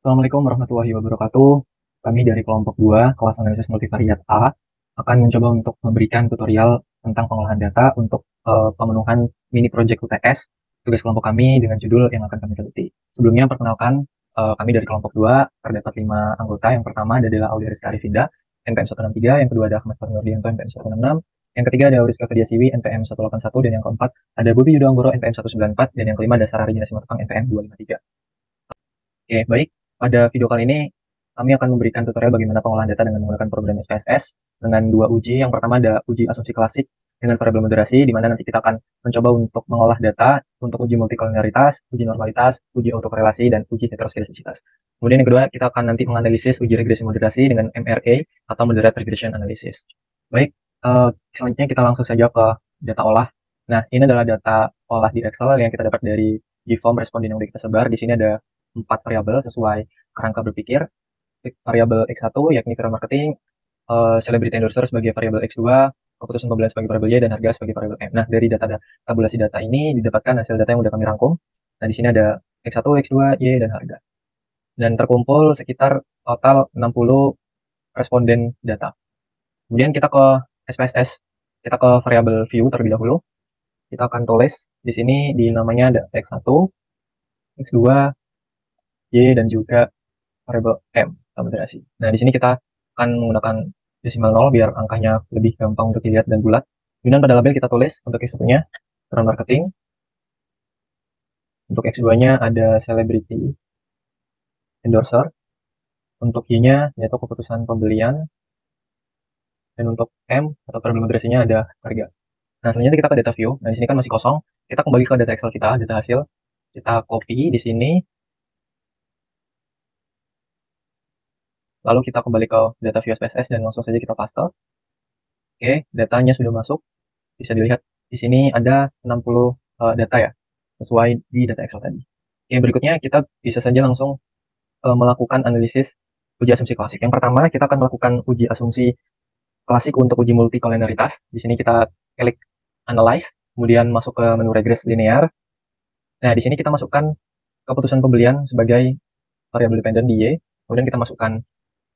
Assalamualaikum warahmatullahi wabarakatuh. Kami dari kelompok 2, kelas analisis multivariat A, akan mencoba untuk memberikan tutorial tentang pengolahan data untuk pemenuhan mini project UTS tugas kelompok kami dengan judul yang akan kami teliti. Sebelumnya perkenalkan, kami dari kelompok 2 terdapat 5 anggota. Yang pertama adalah Aulia Rizka Arifinda, NPM 163, yang kedua ada Ahmad Fahmi Nurdianto, NPM 166, yang ketiga ada Rizka Fadia Siwi, NPM 181, dan yang keempat ada Bobi Yudo Anggoro, NPM 194, dan yang kelima ada Sarah Regina Simatupang, NPM 253. Oke, baik. Pada video kali ini, kami akan memberikan tutorial bagaimana pengolahan data dengan menggunakan program SPSS dengan dua uji. Yang pertama ada uji asumsi klasik dengan variabel moderasi, di mana nanti kita akan mencoba untuk mengolah data untuk uji multikoliniaritas, uji normalitas, uji autokorelasi, dan uji heteroskedastisitas. Kemudian yang kedua, kita akan nanti menganalisis uji regresi moderasi dengan MRA atau Moderate Regression Analysis. Baik, selanjutnya kita langsung saja ke data olah. Nah, ini adalah data olah di Excel yang kita dapat dari GFORM responden yang sudah kita sebar. Di sini ada 4 variabel sesuai kerangka berpikir. Variabel X1 yakni viral marketing, celebrity endorser sebagai variabel X2, keputusan pembelian sebagai variabel Y, dan harga sebagai variabel M. Nah, dari tabulasi data ini didapatkan hasil data yang sudah kami rangkum. Nah, di sini ada X1, X2, Y, dan harga. Dan terkumpul sekitar total 60 responden data. Kemudian kita ke SPSS, kita ke variabel view terlebih dahulu. Kita akan tulis di sini di namanya ada X1, X2, Y, dan juga variabel M moderasi. Nah, di sini kita akan menggunakan desimal 0 biar angkanya lebih gampang untuk dilihat dan bulat. Kemudian pada label kita tulis untuk X1-nya brand marketing. Untuk X2-nya ada celebrity endorser. Untuk Y-nya yaitu keputusan pembelian. Dan untuk M atau variabel moderasinya ada harga. Nah, selanjutnya kita ke data view. Nah, di sini kan masih kosong. Kita kembali ke data Excel kita, data hasil. Kita copy di sini. Lalu kita kembali ke data view SPSS dan langsung saja kita paste. Oke, datanya sudah masuk. Bisa dilihat di sini ada 60 data ya, sesuai di data Excel tadi. Oke, berikutnya kita bisa saja langsung melakukan analisis uji asumsi klasik. Yang pertama, kita akan melakukan uji asumsi klasik untuk uji multikoliniaritas. Di sini kita klik analyze, kemudian masuk ke menu regress linear. Nah, di sini kita masukkan keputusan pembelian sebagai variabel dependen di Y. Kemudian kita masukkan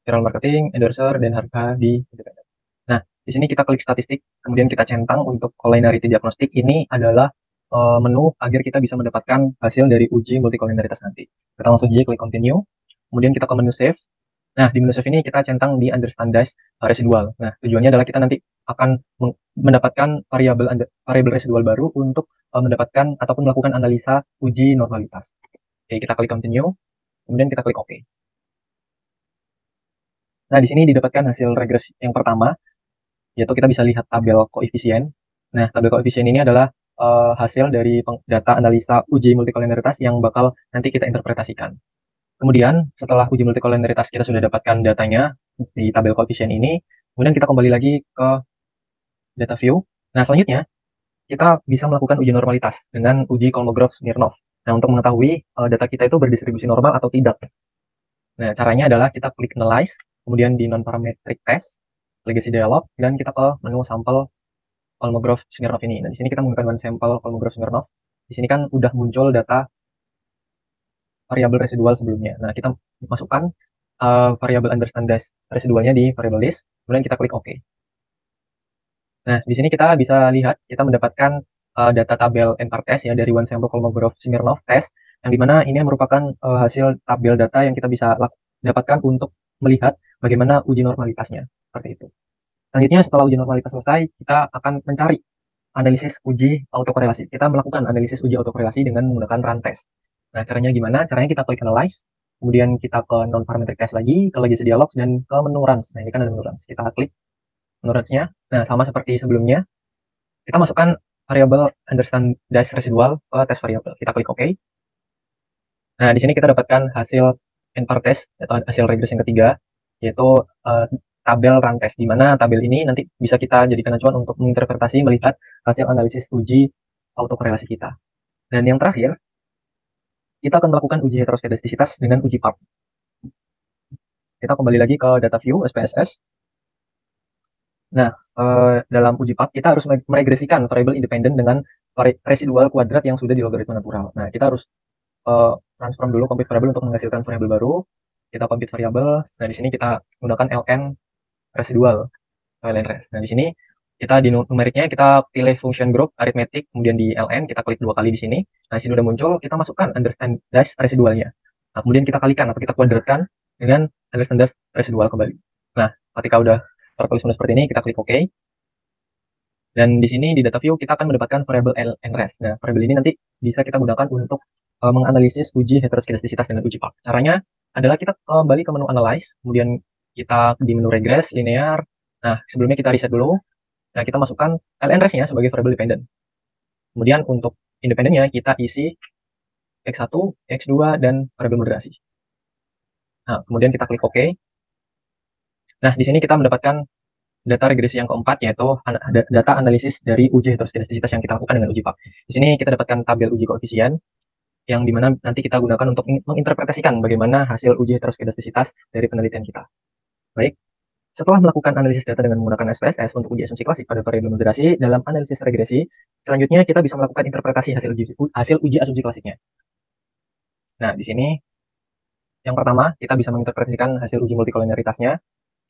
viral marketing, endorser, dan harga di independen. Nah, di sini kita klik statistik, kemudian kita centang untuk collinearity diagnostik. Ini adalah menu agar kita bisa mendapatkan hasil dari uji multikoliniaritas nanti. Kita langsung saja klik continue, kemudian kita ke menu save. Nah, di menu save ini kita centang di understandized residual. Nah, tujuannya adalah kita nanti akan mendapatkan variabel residual baru untuk mendapatkan ataupun melakukan analisa uji normalitas. Oke, kita klik continue, kemudian kita klik OK. Nah, di sini didapatkan hasil regres yang pertama, yaitu kita bisa lihat tabel koefisien. Nah, tabel koefisien ini adalah hasil dari data analisa uji multikoliniaritas yang bakal nanti kita interpretasikan. Kemudian, setelah uji multikoliniaritas kita sudah dapatkan datanya di tabel koefisien ini, kemudian kita kembali lagi ke data view. Nah, selanjutnya, kita bisa melakukan uji normalitas dengan uji Kolmogorov-Smirnov. Nah, untuk mengetahui data kita itu berdistribusi normal atau tidak. Nah, caranya adalah kita klik analyze, kemudian di non-parametric test, legacy dialog, dan kita ke menu sampel Kolmogorov-Smirnov ini. Nah, di sini kita menggunakan sampel Kolmogorov-Smirnov. Di sini kan udah muncul data variabel residual sebelumnya. Nah, kita masukkan variabel understandized residualnya di variabel list, kemudian kita klik OK. Nah, di sini kita bisa lihat kita mendapatkan data tabel NPAR test ya dari one sample Kolmogorov-Smirnov test, yang dimana ini merupakan hasil tabel data yang kita bisa dapatkan untuk melihat bagaimana uji normalitasnya. Seperti itu. Selanjutnya setelah uji normalitas selesai, kita akan mencari analisis uji autokorelasi. Kita melakukan analisis uji autokorelasi dengan menggunakan run test. Nah, caranya gimana? Caranya kita klik analyze, kemudian kita ke non-parametric test lagi, ke legacy dialog, dan ke menu runs. Nah, ini kan ada menu runs. Kita klik menu runs-nya. Nah, sama seperti sebelumnya, kita masukkan variabel understandized residual ke test variabel. Kita klik OK. Nah, di sini kita dapatkan hasil NPAR test atau hasil regres yang ketiga, yaitu tabel run test, di mana tabel ini nanti bisa kita jadikan acuan untuk menginterpretasi melihat hasil analisis uji autokorelasi kita. Dan yang terakhir, kita akan melakukan uji heteroskedastisitas dengan uji PARP. Kita kembali lagi ke data view SPSS. Nah, dalam uji PARP kita harus meregresikan variabel independen dengan residual kuadrat yang sudah di logaritma natural. Nah, kita harus transform dulu compute variable untuk menghasilkan variabel baru. Kita compute variabel. Nah, di sini kita gunakan ln residual, ln res. Nah, di sini kita di numeriknya kita pilih function group arithmetic, kemudian di ln kita klik 2 kali di sini. Nah, di sini udah muncul, kita masukkan understand dash residualnya. Nah, kemudian kita kalikan atau kita kuadratkan dengan understand dash residual kembali. Nah, ketika udah tertulis seperti ini, kita klik OK. Dan di sini di data view kita akan mendapatkan variabel nres. Nah, variabel ini nanti bisa kita gunakan untuk menganalisis uji heteroskedastisitas dengan uji Park. Caranya adalah kita kembali ke menu analyze, kemudian kita di menu regress, linear. Nah, sebelumnya kita reset dulu. Nah, kita masukkan lnres-nya sebagai variabel dependent. Kemudian untuk independennya kita isi X1, X2, dan variabel moderasi. Nah, kemudian kita klik OK. Nah, di sini kita mendapatkan data regresi yang keempat, yaitu data analisis dari uji heteroskedastisitas yang kita lakukan dengan uji PAK. Di sini kita dapatkan tabel uji koefisien, yang dimana nanti kita gunakan untuk menginterpretasikan bagaimana hasil uji heteroskedastisitas dari penelitian kita. Baik, setelah melakukan analisis data dengan menggunakan SPSS untuk uji asumsi klasik pada variabel moderasi, dalam analisis regresi, selanjutnya kita bisa melakukan interpretasi hasil uji asumsi klasiknya. Nah, di sini yang pertama, kita bisa menginterpretasikan hasil uji multikoliniaritasnya.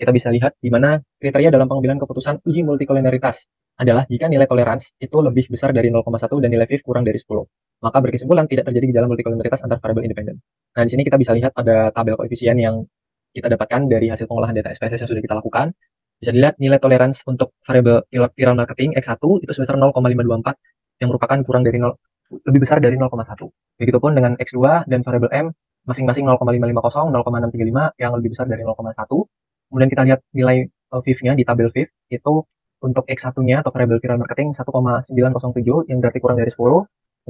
Kita bisa lihat di mana kriteria dalam pengambilan keputusan uji multikoliniaritas adalah jika nilai toleransi itu lebih besar dari 0,1 dan nilai FIV kurang dari 10. Maka berkesimpulan tidak terjadi gejala multikoliniaritas antar variabel independen. Nah, di sini kita bisa lihat ada tabel koefisien yang kita dapatkan dari hasil pengolahan data SPSS yang sudah kita lakukan. Bisa dilihat nilai toleransi untuk variabel viral marketing X1 itu sebesar 0,524 yang merupakan kurang dari 0, lebih besar dari 0,1. Begitupun dengan X2 dan variabel M masing-masing 0,550, 0,635 yang lebih besar dari 0,1. Kemudian kita lihat nilai VIV-nya di tabel VIV itu untuk X1-nya atau variabel viral marketing 1,907 yang berarti kurang dari 10,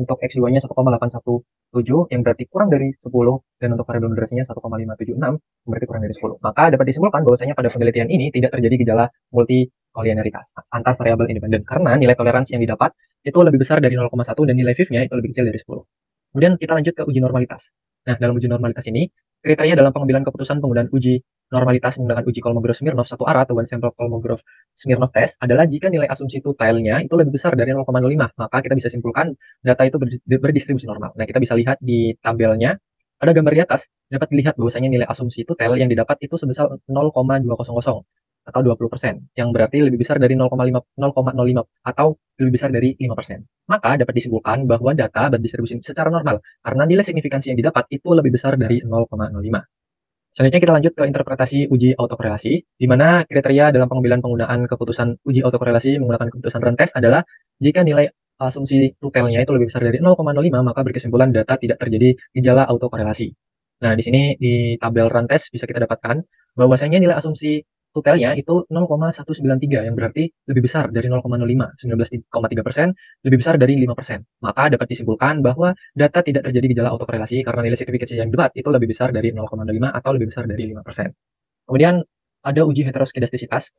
untuk X2-nya 1,817 yang berarti kurang dari 10, dan untuk variabel moderasinya 1,576 yang berarti kurang dari 10. Maka dapat disimpulkan bahwasanya pada penelitian ini tidak terjadi gejala multikolinearitas antar variabel independen karena nilai toleransi yang didapat itu lebih besar dari 0,1 dan nilai VIV-nya itu lebih kecil dari 10. Kemudian kita lanjut ke uji normalitas. Nah, dalam uji normalitas ini, kriteria dalam pengambilan keputusan penggunaan uji normalitas menggunakan uji Kolmogorov-Smirnov satu arah atau one sample Kolmogorov-Smirnov test adalah jika nilai asumsi tutilnya itu lebih besar dari 0,05, maka kita bisa simpulkan data itu berdistribusi normal. Nah, kita bisa lihat di tabelnya, ada gambar di atas, dapat dilihat bahwasanya nilai asumsi tutil yang didapat itu sebesar 0,200 atau 20%, yang berarti lebih besar dari 0,05 atau lebih besar dari 5%. Maka dapat disimpulkan bahwa data berdistribusi secara normal karena nilai signifikansi yang didapat itu lebih besar dari 0,05. Selanjutnya kita lanjut ke interpretasi uji autokorelasi, di mana kriteria dalam pengambilan penggunaan keputusan uji autokorelasi menggunakan keputusan run test adalah jika nilai asumsi tutelnya itu lebih besar dari 0,05, maka berkesimpulan data tidak terjadi gejala autokorelasi. Nah, di sini di tabel run test bisa kita dapatkan bahwasanya nilai asumsi tutelnya itu 0,193 yang berarti lebih besar dari 0,05, 19,3%, lebih besar dari 5%. Maka dapat disimpulkan bahwa data tidak terjadi gejala autokorelasi karena nilai signifikansi yang didapat itu lebih besar dari 0,05 atau lebih besar dari 5%. Kemudian ada uji heteroskedastisitas,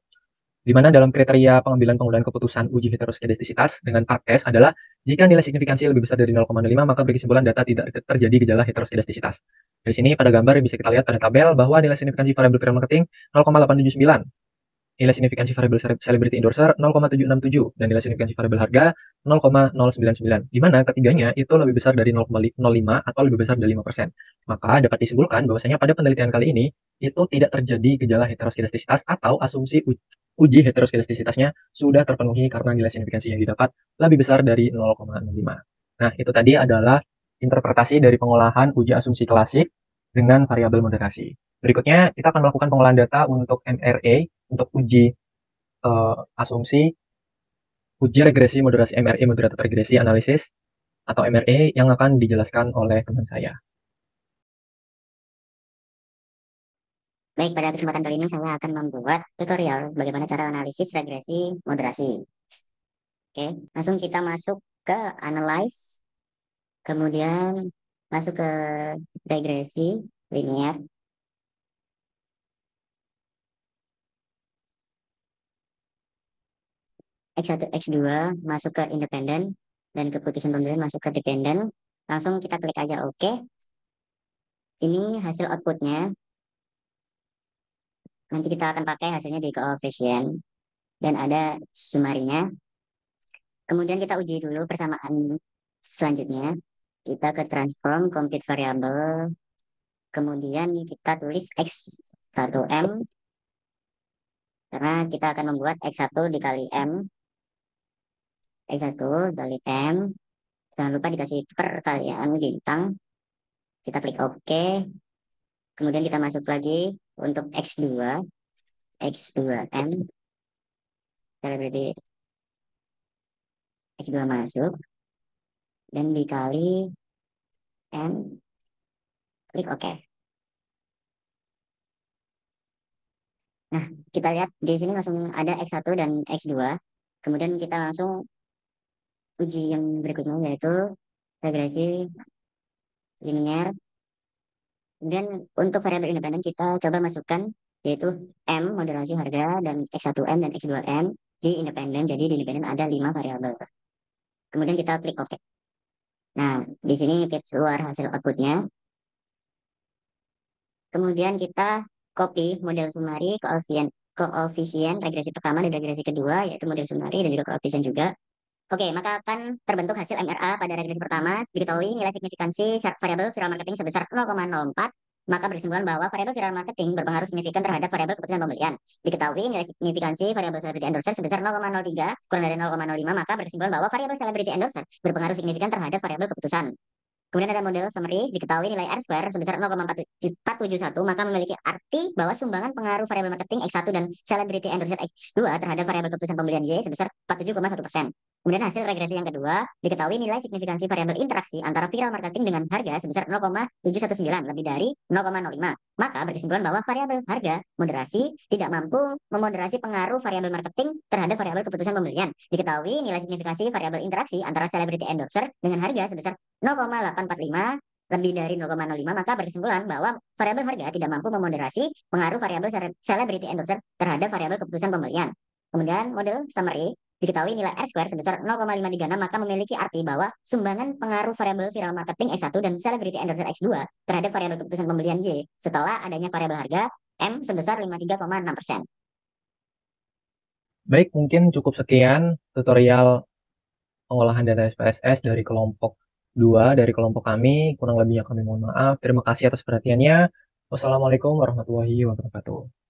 di mana dalam kriteria pengambilan penggunaan keputusan uji heteroskedastisitas dengan part test adalah jika nilai signifikansi lebih besar dari 0,05 maka berkesimpulan data tidak terjadi gejala heteroskedastisitas. Dari sini pada gambar bisa kita lihat pada tabel bahwa nilai signifikansi variabel viral marketing 0,879, nilai signifikansi variabel celebrity endorser 0,767, dan nilai signifikansi variabel harga 0,099, di mana ketiganya itu lebih besar dari 0,05 atau lebih besar dari 5%. Maka dapat disimpulkan bahwasanya pada penelitian kali ini itu tidak terjadi gejala heteroskedastisitas atau asumsi uji heteroskedastisitasnya sudah terpenuhi karena nilai signifikansi yang didapat lebih besar dari 0,05. Nah, itu tadi adalah interpretasi dari pengolahan uji asumsi klasik dengan variabel moderasi. Berikutnya, kita akan melakukan pengolahan data untuk MRA, untuk uji asumsi, uji regresi moderasi MRA, moderator regresi analisis, atau MRA yang akan dijelaskan oleh teman saya. Baik, pada kesempatan kali ini saya akan membuat tutorial bagaimana cara analisis regresi moderasi. Oke, langsung kita masuk ke analyze, kemudian masuk ke regresi linear. X1, X2 masuk ke independen, dan keputusan pemilihan masuk ke dependen. Langsung kita klik aja OK. Ini hasil outputnya. Nanti kita akan pakai hasilnya di koefisien dan ada sumarinya. Kemudian kita uji dulu persamaan selanjutnya. kita ke transform compute variable, kemudian kita tulis x1m, karena kita akan membuat x1 dikali m, x1 kali m, jangan lupa dikasih perkalian bintang, kita klik OK, kemudian kita masuk lagi untuk x2m, kita berarti x2 masuk, dan dikali m, klik OK. Nah, kita lihat di sini langsung ada x1 dan x2, kemudian kita langsung uji yang berikutnya yaitu regresi linear. Kemudian untuk variabel independen kita coba masukkan yaitu M moderasi harga dan X1M dan X2M di independen. Jadi di independen ada 5 variabel. Kemudian kita klik OK. Nah, di sini kita keluar hasil outputnya. Kemudian kita copy model sumari koefisien regresi pertama dan regresi kedua yaitu model sumari dan juga koefisien juga. Oke, maka akan terbentuk hasil MRA pada regresi pertama. Diketahui nilai signifikansi variabel viral marketing sebesar 0,04, maka berkesimpulan bahwa variabel viral marketing berpengaruh signifikan terhadap variabel keputusan pembelian. Diketahui nilai signifikansi variabel celebrity endorser sebesar 0,03 kurang dari 0,05, maka berkesimpulan bahwa variabel celebrity endorser berpengaruh signifikan terhadap variabel keputusan. Kemudian ada model summary, diketahui nilai R square sebesar 0,471, maka memiliki arti bahwa sumbangan pengaruh variabel marketing X1 dan celebrity endorser X2 terhadap variabel keputusan pembelian Y sebesar 47,1%. Kemudian hasil regresi yang kedua, diketahui nilai signifikansi variabel interaksi antara viral marketing dengan harga sebesar 0,719, lebih dari 0,05. Maka berkesimpulan bahwa variabel harga moderasi tidak mampu memoderasi pengaruh variabel marketing terhadap variabel keputusan pembelian. Diketahui nilai signifikansi variabel interaksi antara celebrity endorser dengan harga sebesar 0,845 lebih dari 0,05, maka berkesimpulan bahwa variabel harga tidak mampu memoderasi pengaruh variabel celebrity endorser terhadap variabel keputusan pembelian. Kemudian model summary, diketahui nilai R square sebesar 0,536, maka memiliki arti bahwa sumbangan pengaruh variabel viral marketing X1 dan celebrity endorser X2 terhadap variabel keputusan pembelian Y setelah adanya variabel harga M sebesar 53,6%. Baik, mungkin cukup sekian tutorial pengolahan data SPSS dari kelompok 2 dari kelompok kami. Kurang lebihnya kami mohon maaf. Terima kasih atas perhatiannya. Wassalamualaikum warahmatullahi wabarakatuh.